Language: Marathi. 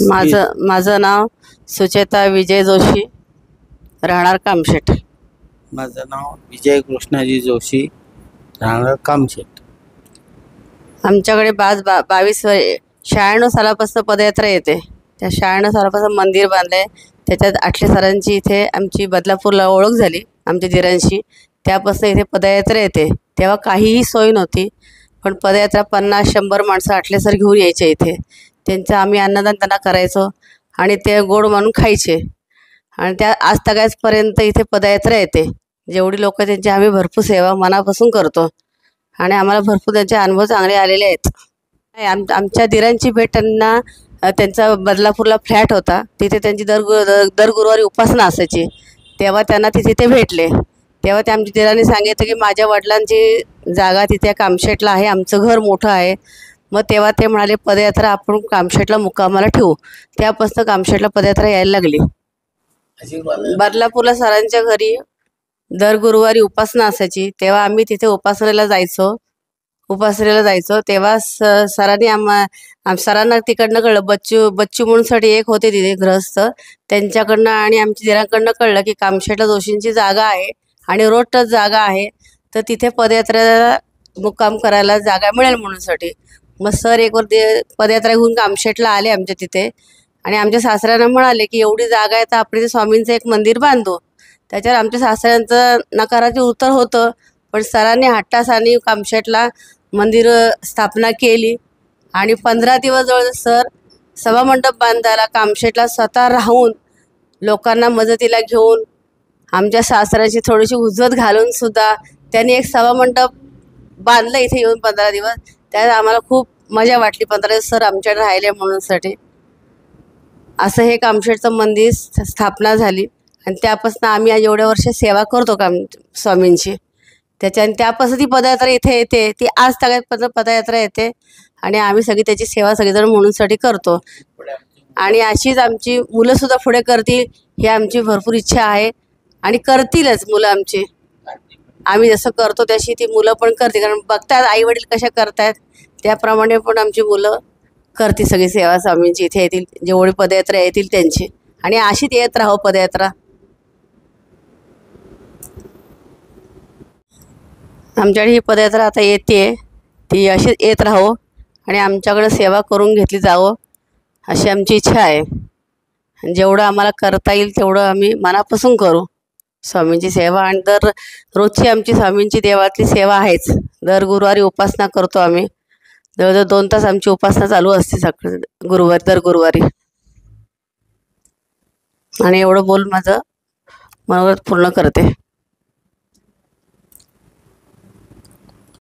माझं नाव सुचेता विजय जोशी, राहणार कामशेत. माझं नाव विजय कृष्णाजी जोशी, राहणार कामशेत. आमच्याकडे 96 सालापासून पदयात्रा येते. त्या 96 सालापासून मंदिर बांधले. त्याच्यात आठले सरांची इथे आमची बदलापूरला ओळख झाली आमच्या दिरांशी. त्यापासून इथे पदयात्रा येते. तेव्हा काहीही सोय नव्हती, पण पदयात्रा 50-100 माणसं आठले सर घेऊन यायचे इथे. त्यांचं आम्ही अन्नदान त्यांना करायचो आणि ते गोड मानून खायचे. आणि त्या आज तगायचपर्यंत इथे पदयात्रा येते. जेवढी लोक त्यांची आम्ही भरपूर सेवा मनापासून करतो आणि आम्हाला भरपूर त्यांचे अनुभव चांगले आलेले आहेत. आमच्या दिरांची भेट त्यांना त्यांचा बदलापूरला फ्लॅट होता. तिथे त्यांची दर गुरुवारी उपासना असायची. तेव्हा त्यांना तिथे ते भेटले. तेव्हा ते आमच्या दिरांनी सांगितलं की माझ्या वडिलांची जागा तिथे कामशेटला आहे, आमचं घर मोठं आहे. मग तेव्हा ते म्हणाले पदयात्रा आपण कामशेटला मुक्कामाला ठेवू. त्यापासून कामशेटला पदयात्रा यायला लागली. बदलापूरला सरांच्या घरी दर गुरुवारी उपासना असायची. तेव्हा आम्ही तिथे उपासनेला जायचो. तेव्हा सरांनी सरांना तिकडनं कळलं, बच्चू म्हणूनसाठी एक होते तिथे गृहस्थ, त्यांच्याकडनं आणि आमच्या दिरांकडनं कळलं की कामशेटला जोशींची जागा आहे आणि रोड टच जागा आहे, तर तिथे पदयात्रा मुक्काम करायला जागा मिळेल म्हणूनसाठी. मग सर एक वर पदयात्रा घेऊन कामशेटला आले आमच्या तिथे आणि आमच्या सासऱ्यांना म्हणाले की एवढी जागा आहे तर आपण ते स्वामींचं एक मंदिर बांधू. त्याच्यावर आमच्या सासऱ्यांचं नकाराचे उत्तर होतं, पण सरांनी हट्टासानी कामशेटला मंदिर स्थापना केली आणि 15 दिवस जवळ सर सभामंडप बांधायला कामशेटला स्वतः राहून लोकांना मदतीला घेऊन आमच्या सासऱ्याची थोडीशी उजवत घालून सुद्धा त्यांनी एक सभामंडप बांधलं इथे येऊन 15 दिवस. त्यात आम्हाला खूप मजा वाटली. 15 दिवस सर आमच्याकडे राहिले म्हणूनसाठी. असं हे कामशेटचं मंदिर स्थापना झाली आणि त्यापासून आम्ही आज एवढ्या वर्ष सेवा करतो स्वामींची. त्यापासून ती पदयात्रा इथे येते. ती आज सगळ्यात पदयात्रा येते आणि आम्ही सगळी त्याची सेवा सगळेजण म्हणूनसाठी करतो. आणि अशीच आमची मुलंसुद्धा पुढे करतील ही आमची भरपूर इच्छा आहे आणि करतीलच मुलं आमची. आम्ही जसं करतो तशी ती मुलं पण करतील, कारण बघतात आई वडील कशा करतायत त्याप्रमाणे पण आमची मुलं करतील सगळी सेवा स्वामींची. इथे येतील जेवढी पदयात्रा येतील त्यांची, आणि अशीच येत राहो पदयात्रा. आमच्याकडे ही पदयात्रा आता येते, ती अशीच येत राहो आणि आमच्याकडे सेवा करून घेतली जावं अशी आमची इच्छा आहे. जेवढं आम्हाला करता येईल तेवढं आम्ही मनापासून करू स्वामींची सेवा. आणि दर रोजची आमची स्वामींची देवातली सेवा आहेच. दर गुरुवारी उपासना करतो आम्ही. जवळजवळ 2 तास आमची उपासना चालू असते दर गुरुवारी. आणि एवढं बोल माझं मनोगत पूर्ण करते.